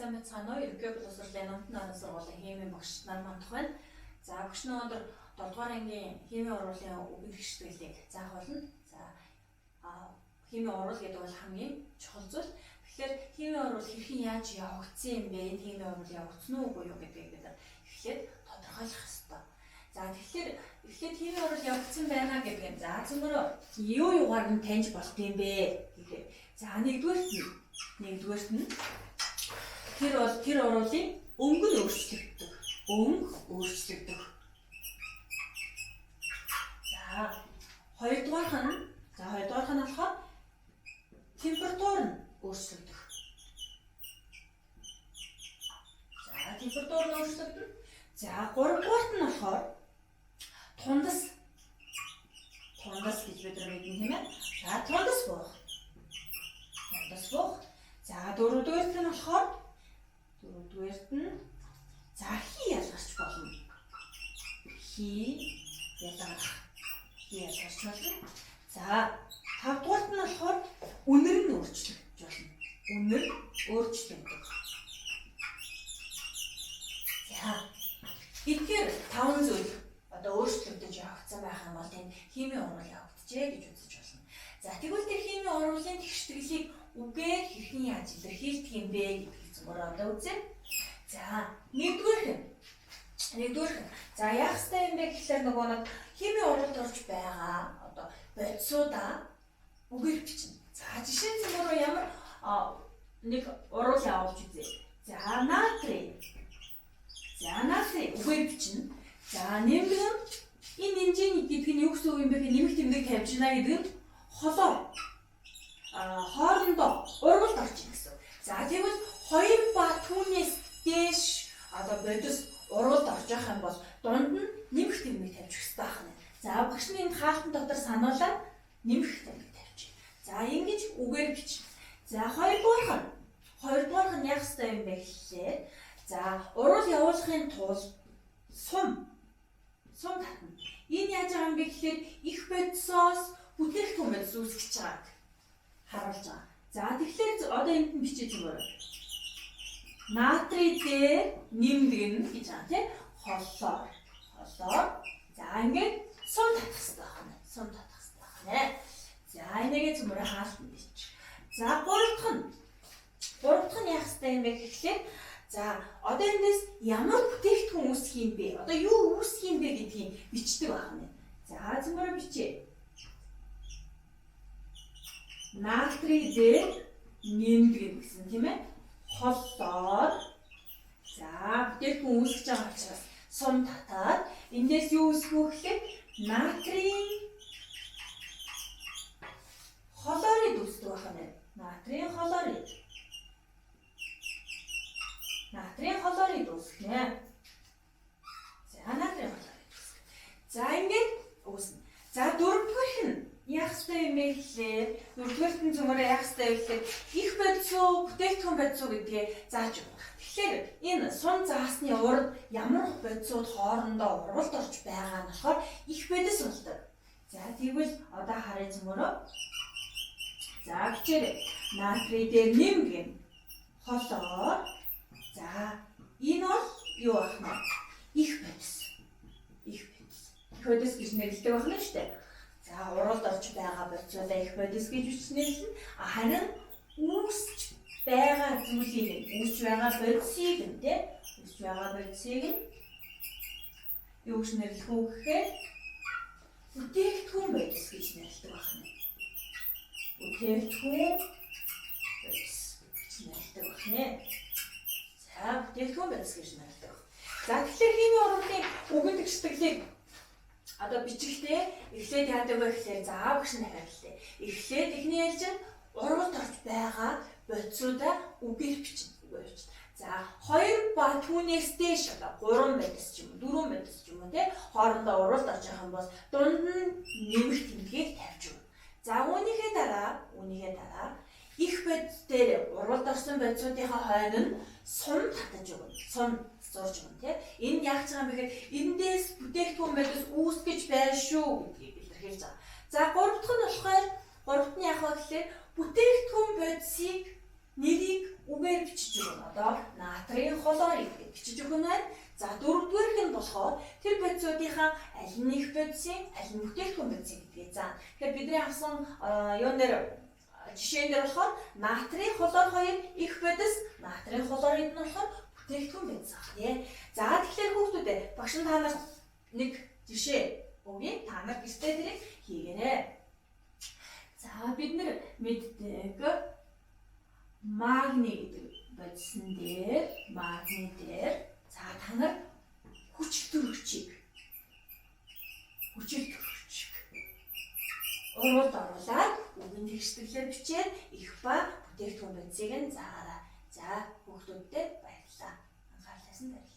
сайн байцгаана уу? Ерөнхий боловсролын номтны сургуулийн химийн багш нар мандах байна. За багш нь өнөөдөр 7 дугаар ангийн химийн уруулын үгийн хэвшгэлийг заах болно. За химийн урал гэдэг бол хамгийн чухал зүйл. Тэгэхээр химийн урал хэрхэн яаж явагдсан юм бэ? Энэ химийн урал явагдсан уу үгүй юу гэдгийг бид эхлээд тодорхойлох ёстой. За тэгэхээр эхлээд химийн урал явагдсан байна гэдэг нь за зөвхөн юу юугаар нь таньж болт юм бэ гэхээр за нэгдүгээрт нь тэр уралын өнгө нь өөрчлөгддөг. Өнгө өөрчлөгддөг. За хоёрдугаарх нь болохоор температур нь өөрчлөгдөх. За температур нь өөрчлөгдөн. За гуравдугаарт нь болохоор тундас гэж бид нар мэднэ тийм ээ. За тундас буух. За дөрөвдүгээрт нь болохоор за хий ялгарч болно. Хий ялгарч болно. За тавдугаарт нь болохоор үнэр нь өөрчлөгдөж болно. Үнэр өөрчлөгддөг. За эдгээр 5 зүйл одоо өөрчлөгдөж явагдсан байх юм бол энэ химийн урал явагджээ гэж үзэж болно. За тэгвэл тэр химийн уралын тэгшгэлийг үгээр хэрхэн яаж илэрхийлдэг юм бэ гэдгийг зүгээр одоо үзье. За нэгдүгээрх нь за яах ёстой юм бэ гэхлээр нөгөө нэг химийн уралд орж байгаа одоо бодисуудаа үгээр бичнэ. За жишээ зүгээр ямар нэг урал явуулж үзье. За натрий үгээр бичнэ. За нэмгэн энэ нэмжээний гэдэг нь юу гэсэн үг юм бэ гэхээр нэмэх тэмдэг тавьж гинэ гэдэг нь холоо хоорондоо ургалд орчих гэсэн. За тэгвэл 2 ба түүнээс дээш одоо бодис ургалд орж явах юм бол дунд нь нэмэх тэмдэг тавьж хэрэгтэй байна. За багшны энэ хаалтан дотор сануулаад нэмэх тэмдэг тавьж. За ингэж үгээр бичнэ. За хоёрдугаарх нь яах ёстой юм бэ гэхлээр за урал явуулахын тулд сум татна. Энэ яаж байгаа юм бэ гэхлээр их бодисоос бүтээгдэхүүн бодис үүсгэж байгааг харуулж байгаа. За тэгэхээр одоо энд нь бичиж өгөөрэй. Натрий дээр нэмдэг нь гэж байгаа тийм холлоор. За ингээд сум татах хэрэгтэй байна. За энэгээ зөвмөр хаалтна бич. За гуравдах нь яах ёстой юм бэ гэхлээр за одоо эндээс ямар бүтээгдэхүүн үүсгэх юм бэ? Одоо юу үүсгэх юм бэ гэдгийг бичдэг байна. За зөвмөр бичээ. Натрий дээр нэмдэг гэсэн тийм ээ. Холлоор за бүтээгдэхүүн үүсгэж байгаа учраас сум татаад эндээс юу үүсгэх вэ гэхээр натрийн хлорид үүсдэг байна. Натрийн хлорид үүсгэнэ. За натрийн хлорид үүсгэнэ. За ингээд үүснэ. За дөрөвдүгээрх нь яах ёстой юм бэ гэхлээр дөрөвдүгээрт нь зөвмөр яах ёстой вэ гэхлээр их бодис уу бүтээгдэхүүн бодис уу гэдгээ зааж өгөх. Тэгэхээр энэ сум заасны урд ямар бодисууд хоорондоо ургалд орж байгаа нь болохоор их бодис болдог. За тэгвэл одоо харъя зөвмөрөө. За бичээрэй. Натрий дээр нэмгэн холоор. За энэ бол юу ах нь? Их бодис. Их бодис гэж нэрлэдэг байна шүү дээ. За уралд орж байгаа бодисуудаа их бодис гэж бичнэ. Харин үүсч байгаа зүйлийг үүсч байгаа бодисыг юу гэж нэрлэх үү гэхээр бүтээгдэхүүн бодис гэж нэрлэдэг байна. Бүтээгдэхүүн бодис гэж нэрлэдэг байна. За бүтээгдэхүүн бодис гэж нэрлэдэг. За тэгэхээр химийн уралын үгэн тэгшгэлийг одоо бичихтэй эхлээд яадаг вэ гэхээр за багш нь хариултаа. Эхлээд эхний ялжин уралд орж байгаа бодисуудаа үгээр бичнэ. За 2 ба түүнээс дээш одоо 3 бодис ч юм уу 4 бодис ч юм уу тий хоорондоо уралд орж байгаа юм бол дунд нь нэмэх тэмдгийг тавьж өгнө. За үүнийхээ дараа их бодис дээр уралд орсон бодисуудынхаа хойно нь сум татаж өгнө. Сум зурж өгнө тий. Энд яах гэж байгаа юм бэ гэхээр эндээс бүтээгдэхүүн бодис үүсгэж байна шүү гэдгийг илэрхийлж байгаа. За гуравдах нь болохоор гуравт нь яах вэ гэхээр бүтээгдэхүүн бодисыг нэрийг үгээр бичиж өгнө. Одоо натрийн хлорид гэж бичиж өгнө байна. За дөрөвдүгээрх нь болохоор тэр бодисуудынхаа аль нь их бодисын, аль нь бүтээгдэхүүн бодисын гэдгийг заана. Тэгэхээр бидний авсан юун дээр жишээн дээр болохоор натрийн хлор 2 их бодис, натрийн хлорид нь болохоор бүтээгдэхүүн бодис ах тий. За тэгэхээр хүүхдүүдээ багш нь та нарт нэг жишээ өгье. Та нар гэртээ тэрийг хийгээрэй. За бид нэр мэддэг магний гэдэг бодисон дээр магний дээр за та нар хүчил төрөгчийг оруулаад үгэн тэгштэглээр бичээд их ба бүтээгдэхүүн бодисыг нь заагаарай. За хүүхдүүдтэй баярлалаа. Анхаарлаа тавьсан баярлалаа.